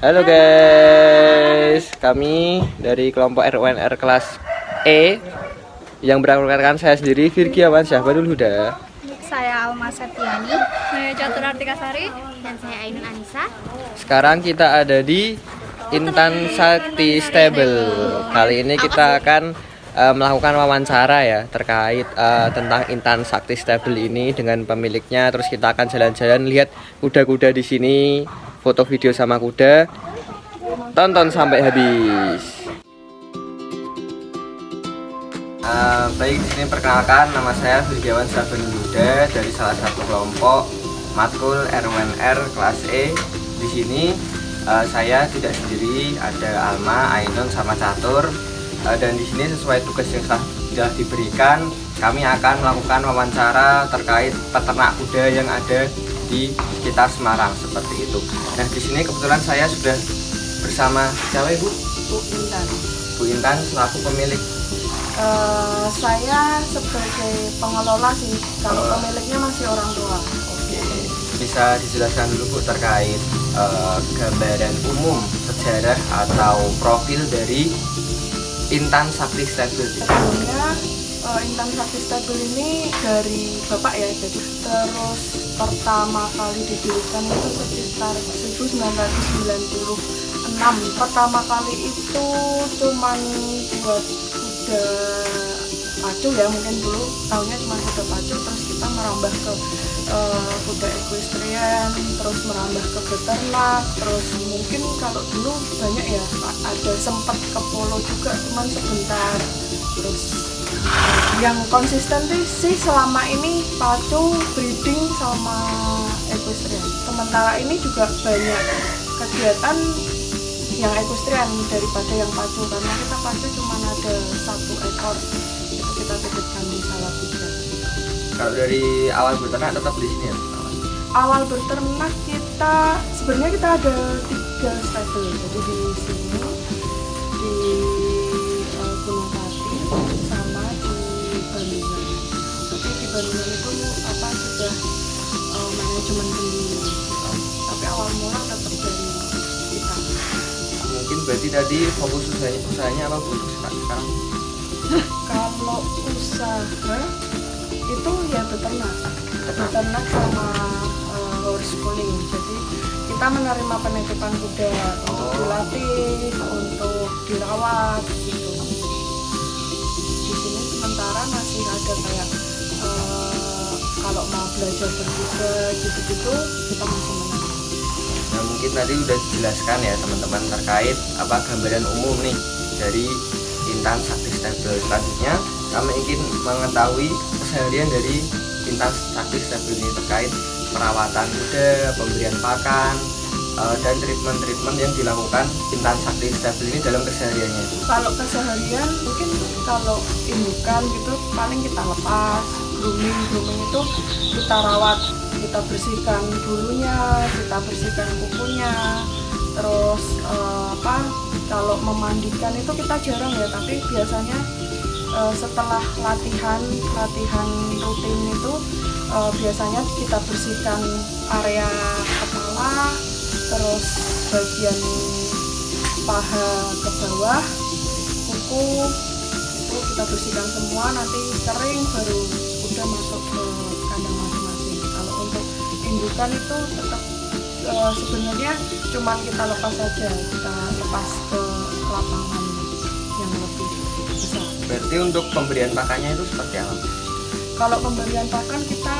Halo guys, kami dari kelompok RUNR kelas E yang beranggotakan saya sendiri, Virgi Awansyah Badul Huda. Saya Alma Septiani. Saya Catur Artikasari. Dan saya Ainun Anissa. Sekarang kita ada di Intan Sakti Stable. Kali ini kita akan melakukan wawancara ya terkait tentang Intan Sakti Stable ini dengan pemiliknya. Terus kita akan jalan-jalan lihat kuda-kuda di sini, foto video sama kuda. Tonton sampai habis. Baik, di sini perkenalkan, nama saya Virgi Awansyah Badul Huda dari salah satu kelompok matkul RUNR kelas E. Di sini saya tidak sendiri, ada Alma, Ainun sama Catur. Dan di sini sesuai tugas yang sudah diberikan, kami akan melakukan wawancara terkait peternak kuda yang ada di sekitar Semarang seperti itu. Nah, di sini kebetulan saya sudah bersama siapa Ibu? Bu Intan. Bu Intan selaku pemilik. Saya sebagai pengelola sih, kalau pemiliknya masih orang tua. Oke, bisa dijelaskan dulu Bu terkait gambaran umum sejarah atau profil dari Intan Sakti Stable. Sebelumnya Intan Sakti Stable ini dari Bapak ya, jadi terus pertama kali didirikan itu sekitar 1996. Pertama kali itu cuman buat kuda pacu ya, mungkin dulu tahunya cuma kuda pacu, terus kita merambah ke kuda equestrian, terus merambah ke beternak, terus mungkin kalau dulu banyak ya, ada sempat ke polo juga cuman sebentar. Terus yang konsisten sih selama ini pacu, breeding sama equestrian. Sementara ini juga banyak kegiatan yang equestrian daripada yang pacu, karena kita pacu cuma ada 1 ekor, itu kita titipkan di Salatiga. Kalau dari awal beternak tetap di sini ya? Awal beternak kita sebenarnya kita ada 3 stable, jadi di sini, di Gunung Pati, sama di Bandungan. Tapi di Bandungan itu sudah manajemen sendiri, tapi awal mula tetap dari kita. Mungkin berarti tadi fokus usahanya apa Bu sekarang? Kalau usaha itu ya beternak sama horse schooling. Jadi kita menerima penitipan kuda untuk dilatih, untuk dirawat gitu. Di sini sementara masih ada kayak kalau mau belajar berkuda gitu-gitu kita masih menerima. Nah, mungkin tadi udah dijelaskan ya teman-teman terkait apa gambaran umum nih dari Intan Sakti Stable. Selanjutnya kami ingin mengetahui keseharian dari Intan Sakti Stable ini terkait perawatan kuda, pemberian pakan, dan treatment yang dilakukan Intan Sakti Stable ini dalam kesehariannya. Kalau keseharian mungkin kalau indukan gitu paling kita lepas, grooming itu kita rawat, kita bersihkan bulunya, kita bersihkan kukunya. Terus kalau memandikan itu kita jarang ya, tapi biasanya setelah latihan rutin itu biasanya kita bersihkan area kepala, terus bagian paha ke bawah, kuku itu kita bersihkan semua, nanti kering baru udah masuk ke kandang masing-masing. Kalau untuk indukan itu tetap sebenarnya cuman kita lepas saja, kita lepas ke lapangan yang lebih besar. Berarti untuk pemberian pakannya itu seperti apa? Kalau pemberian pakan kita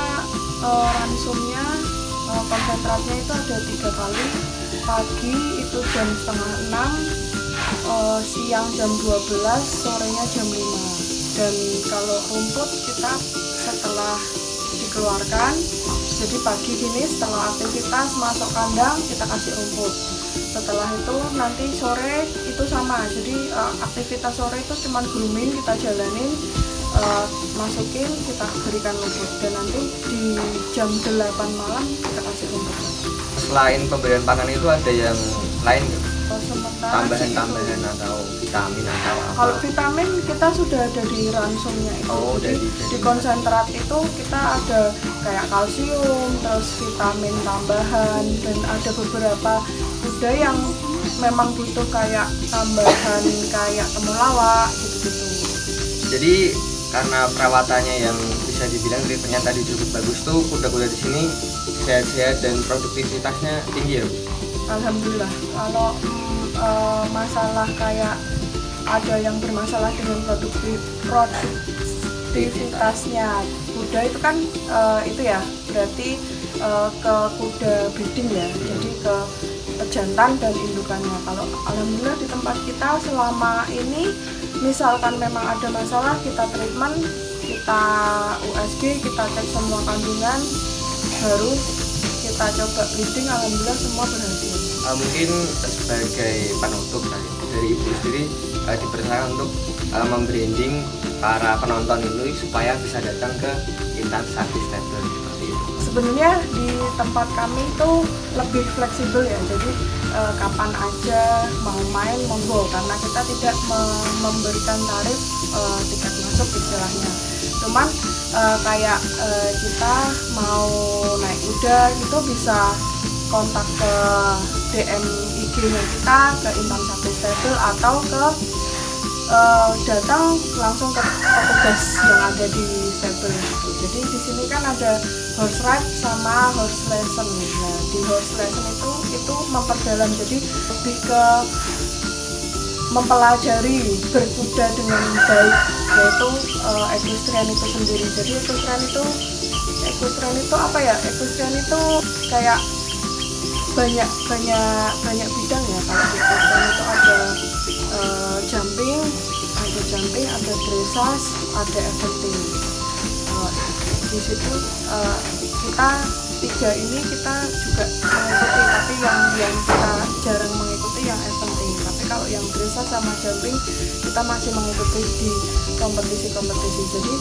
ransumnya konsentratnya itu ada 3 kali. Pagi itu jam setengah 6, siang jam 12, sorenya jam 5. Dan kalau rumput kita setelah dikeluarkan, jadi pagi gini setelah aktivitas masuk kandang kita kasih rumput. Setelah itu nanti sore itu sama, jadi aktivitas sore itu cuma grooming, kita jalanin, masukin, kita berikan rumput, dan nanti di jam 8 malam kita kasih rumput. Selain pemberian pakan itu ada yang lain nggak? Sementara Tambahan atau vitamin atau apa? kalau vitamin kita sudah ada di ransumnya itu. Jadi di konsentrat itu kita ada kayak kalsium, terus vitamin tambahan, dan ada beberapa kuda yang memang butuh kayak tambahan kayak temulawak gitu-gitu. Jadi karena perawatannya yang bisa dibilang treatmentnya tadi cukup bagus tuh, kuda-kuda di sini sehat-sehat dan produktivitasnya tinggi ya Bu? Alhamdulillah. Kalau masalah kayak ada yang bermasalah dengan produktivitasnya kuda itu kan itu ya berarti ke kuda breeding ya, jadi ke pejantan dan indukannya. Kalau alhamdulillah di tempat kita selama ini misalkan memang ada masalah, kita treatment, kita USG, kita cek semua kandungan, baru kita coba breeding, alhamdulillah semua berhasil. Mungkin sebagai penutup dari Ibu sendiri dipersilakan untuk membranding para penonton ini supaya bisa datang ke Intan Sakti Stable seperti itu. Sebenarnya di tempat kami itu lebih fleksibel ya, jadi kapan aja mau main monggo, karena kita tidak memberikan tarif tiket masuk istilahnya. Cuman kayak kita mau naik kuda itu bisa kontak ke DM IG-nya kita ke Intan Sakti Stable atau ke datang langsung ke petugas yang ada di stable itu. Jadi di sini kan ada horse ride sama horse lesson. Nah, di horse lesson itu memperdalam, jadi lebih ke mempelajari berkuda dengan baik, yaitu equestrian itu sendiri. Jadi equestrian itu apa ya? Equestrian itu kayak banyak bidang ya. Kalau di equestrian itu ada jumping, ada dressage, ada eventing. Di situ kita tiga ini kita juga mengikuti, tapi yang kita jarang mengikuti yang eventing. Tapi kalau yang dressage sama jumping kita masih mengikuti di kompetisi-kompetisi. Jadi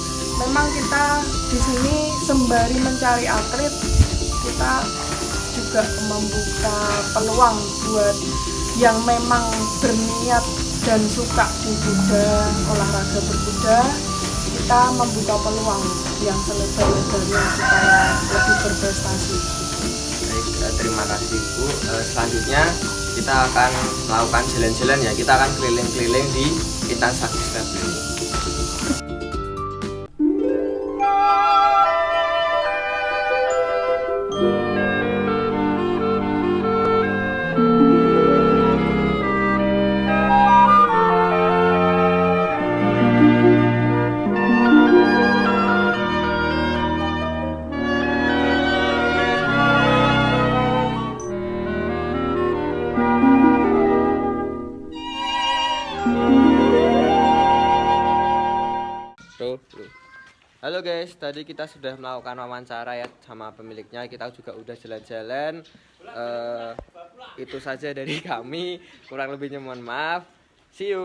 memang kita di sini sembari mencari atlet, kita juga membuka peluang buat yang memang berniat dan suka di kuda, olahraga berkuda. Kita membuka peluang yang selebar-lebarnya supaya lebih berprestasi. Baik, terima kasih Bu. Selanjutnya kita akan melakukan jalan-jalan ya. Kita akan keliling-keliling di Intan Sakti Stable ini. Halo guys, tadi kita sudah melakukan wawancara ya sama pemiliknya. Kita juga udah jalan-jalan. Itu saja dari kami. Kurang lebihnya mohon maaf. See you.